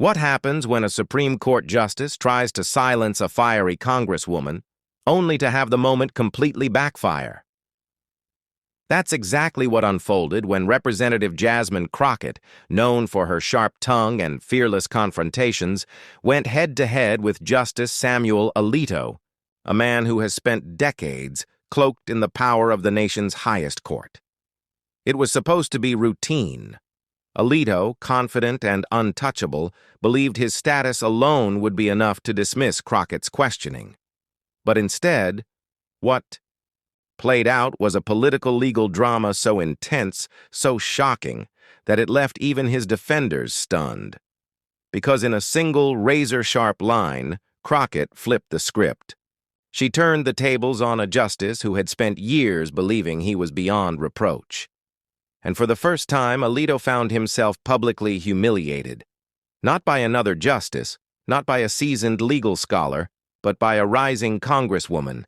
What happens when a Supreme Court justice tries to silence a fiery Congresswoman, only to have the moment completely backfire? That's exactly what unfolded when Representative Jasmine Crockett, known for her sharp tongue and fearless confrontations, went head-to-head with Justice Samuel Alito, a man who has spent decades cloaked in the power of the nation's highest court. It was supposed to be routine. Alito, confident and untouchable, believed his status alone would be enough to dismiss Crockett's questioning. But instead, what played out was a political legal drama so intense, so shocking, that it left even his defenders stunned. Because in a single razor-sharp line, Crockett flipped the script. She turned the tables on a justice who had spent years believing he was beyond reproach. And for the first time, Alito found himself publicly humiliated. Not by another justice, not by a seasoned legal scholar, but by a rising Congresswoman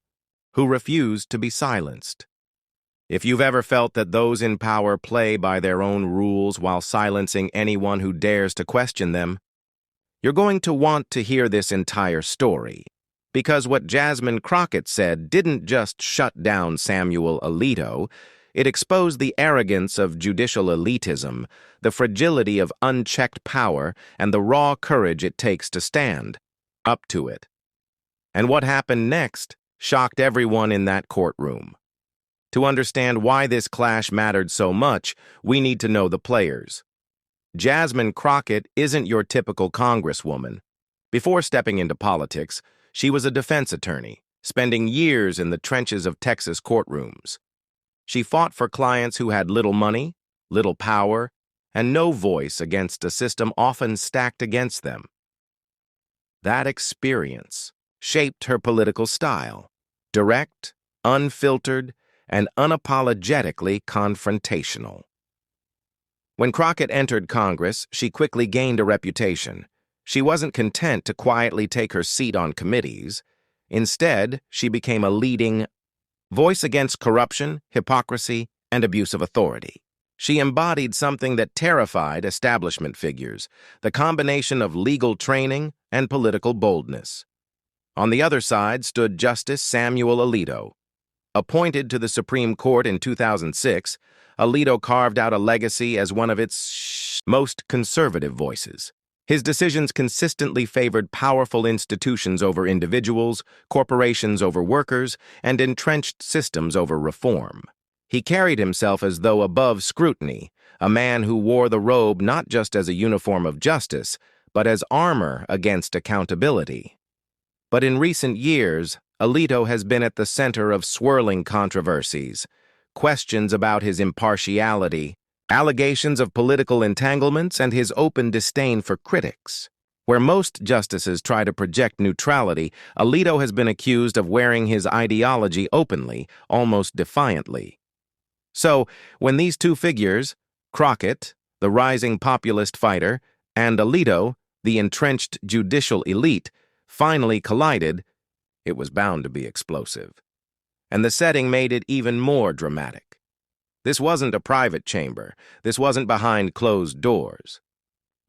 who refused to be silenced. If you've ever felt that those in power play by their own rules while silencing anyone who dares to question them, you're going to want to hear this entire story. Because what Jasmine Crockett said didn't just shut down Samuel Alito, it exposed the arrogance of judicial elitism, the fragility of unchecked power, and the raw courage it takes to stand up to it. And what happened next shocked everyone in that courtroom. To understand why this clash mattered so much, we need to know the players. Jasmine Crockett isn't your typical Congresswoman. Before stepping into politics, she was a defense attorney, spending years in the trenches of Texas courtrooms. She fought for clients who had little money, little power, and no voice against a system often stacked against them. That experience shaped her political style, direct, unfiltered, and unapologetically confrontational. When Crockett entered Congress, she quickly gained a reputation. She wasn't content to quietly take her seat on committees. Instead, she became a leading voice against corruption, hypocrisy, and abuse of authority. She embodied something that terrified establishment figures, the combination of legal training and political boldness. On the other side stood Justice Samuel Alito. Appointed to the Supreme Court in 2006, Alito carved out a legacy as one of its most conservative voices. His decisions consistently favored powerful institutions over individuals, corporations over workers, and entrenched systems over reform. He carried himself as though above scrutiny, a man who wore the robe not just as a uniform of justice, but as armor against accountability. But in recent years, Alito has been at the center of swirling controversies, questions about his impartiality, allegations of political entanglements, and his open disdain for critics. Where most justices try to project neutrality, Alito has been accused of wearing his ideology openly, almost defiantly. So, when these two figures, Crockett, the rising populist fighter, and Alito, the entrenched judicial elite, finally collided, it was bound to be explosive. And the setting made it even more dramatic. This wasn't a private chamber. This wasn't behind closed doors.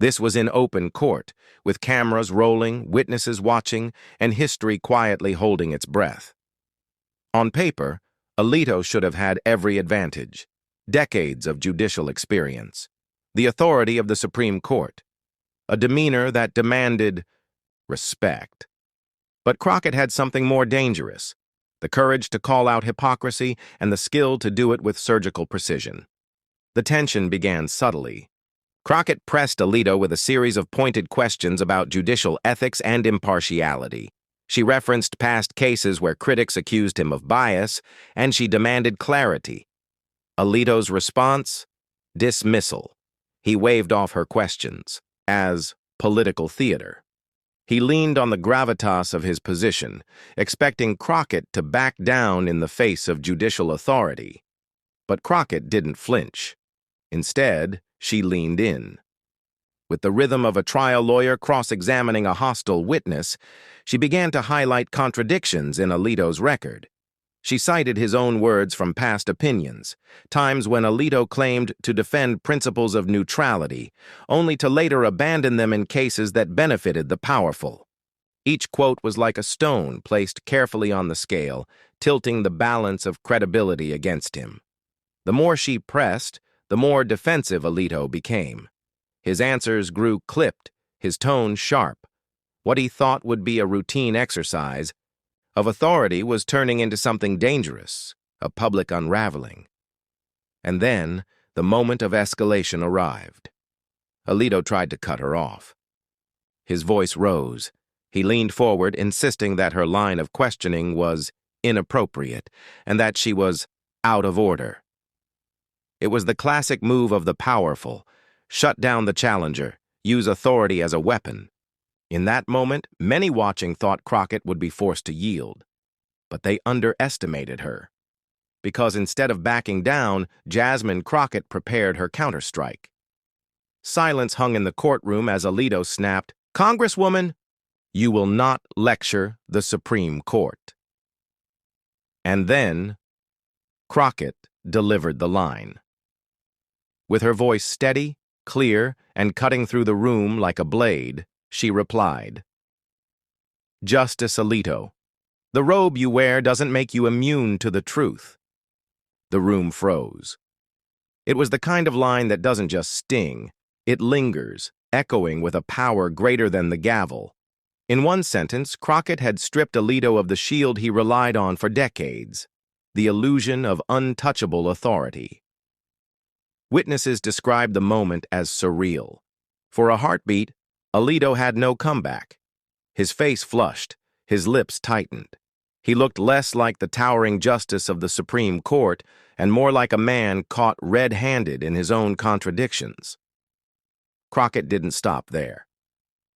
This was in open court, with cameras rolling, witnesses watching, and history quietly holding its breath. On paper, Alito should have had every advantage: decades of judicial experience, the authority of the Supreme Court, a demeanor that demanded respect. But Crockett had something more dangerous: the courage to call out hypocrisy and the skill to do it with surgical precision. The tension began subtly. Crockett pressed Alito with a series of pointed questions about judicial ethics and impartiality. She referenced past cases where critics accused him of bias, and she demanded clarity. Alito's response? Dismissal. He waved off her questions as political theater. He leaned on the gravitas of his position, expecting Crockett to back down in the face of judicial authority. But Crockett didn't flinch. Instead, she leaned in. With the rhythm of a trial lawyer cross-examining a hostile witness, she began to highlight contradictions in Alito's record. She cited his own words from past opinions, times when Alito claimed to defend principles of neutrality, only to later abandon them in cases that benefited the powerful. Each quote was like a stone placed carefully on the scale, tilting the balance of credibility against him. The more she pressed, the more defensive Alito became. His answers grew clipped, his tone sharp. What he thought would be a routine exercise of authority was turning into something dangerous, a public unraveling. And then, the moment of escalation arrived. Alito tried to cut her off. His voice rose. He leaned forward, insisting that her line of questioning was inappropriate and that she was out of order. It was the classic move of the powerful: shut down the challenger, use authority as a weapon. In that moment, many watching thought Crockett would be forced to yield. But they underestimated her. Because instead of backing down, Jasmine Crockett prepared her counterstrike. Silence hung in the courtroom as Alito snapped, "Congresswoman, you will not lecture the Supreme Court." And then, Crockett delivered the line. With her voice steady, clear, and cutting through the room like a blade, she replied, "Justice Alito, the robe you wear doesn't make you immune to the truth." The room froze. It was the kind of line that doesn't just sting, it lingers, echoing with a power greater than the gavel. In one sentence, Crockett had stripped Alito of the shield he relied on for decades, the illusion of untouchable authority. Witnesses described the moment as surreal. For a heartbeat, Alito had no comeback. His face flushed, his lips tightened. He looked less like the towering justice of the Supreme Court and more like a man caught red-handed in his own contradictions. Crockett didn't stop there.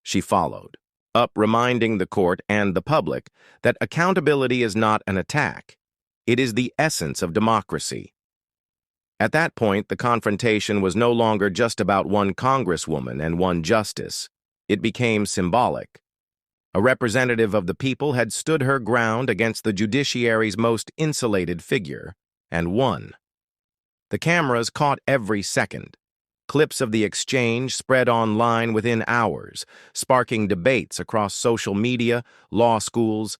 She followed, up reminding the court and the public that accountability is not an attack. It is the essence of democracy. At that point, the confrontation was no longer just about one congresswoman and one justice. It became symbolic. A representative of the people had stood her ground against the judiciary's most insulated figure, and won. The cameras caught every second. Clips of the exchange spread online within hours, sparking debates across social media, law schools,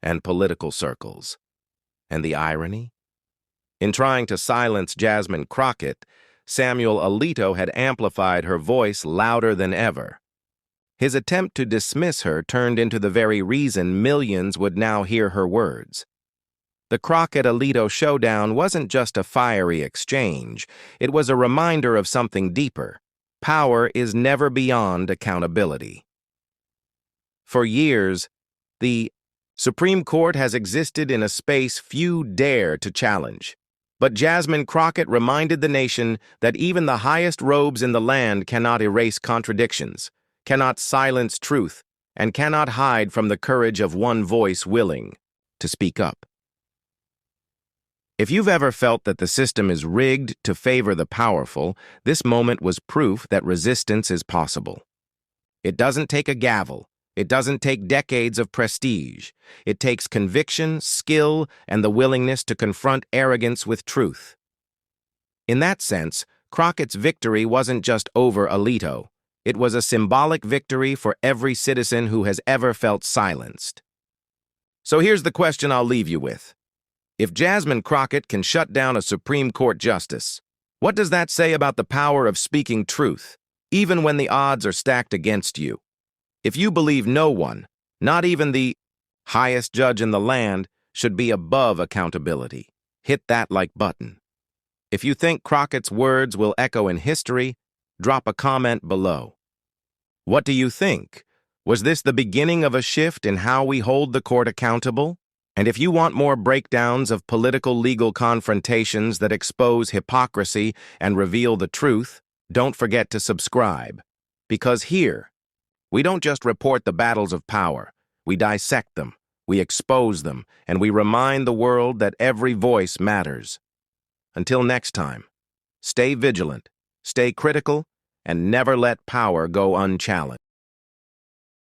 and political circles. And the irony? In trying to silence Jasmine Crockett, Samuel Alito had amplified her voice louder than ever. His attempt to dismiss her turned into the very reason millions would now hear her words. The Crockett-Alito showdown wasn't just a fiery exchange. It was a reminder of something deeper. Power is never beyond accountability. For years, the Supreme Court has existed in a space few dare to challenge. But Jasmine Crockett reminded the nation that even the highest robes in the land cannot erase contradictions, cannot silence truth, and cannot hide from the courage of one voice willing to speak up. If you've ever felt that the system is rigged to favor the powerful, this moment was proof that resistance is possible. It doesn't take a gavel. It doesn't take decades of prestige. It takes conviction, skill, and the willingness to confront arrogance with truth. In that sense, Crockett's victory wasn't just over Alito. It was a symbolic victory for every citizen who has ever felt silenced. So here's the question I'll leave you with. If Jasmine Crockett can shut down a Supreme Court justice, what does that say about the power of speaking truth, even when the odds are stacked against you? If you believe no one, not even the highest judge in the land, should be above accountability, hit that like button. If you think Crockett's words will echo in history, drop a comment below. What do you think? Was this the beginning of a shift in how we hold the court accountable? And if you want more breakdowns of political legal confrontations that expose hypocrisy and reveal the truth, don't forget to subscribe. Because here, we don't just report the battles of power, we dissect them, we expose them, and we remind the world that every voice matters. Until next time, stay vigilant, stay critical, and never let power go unchallenged.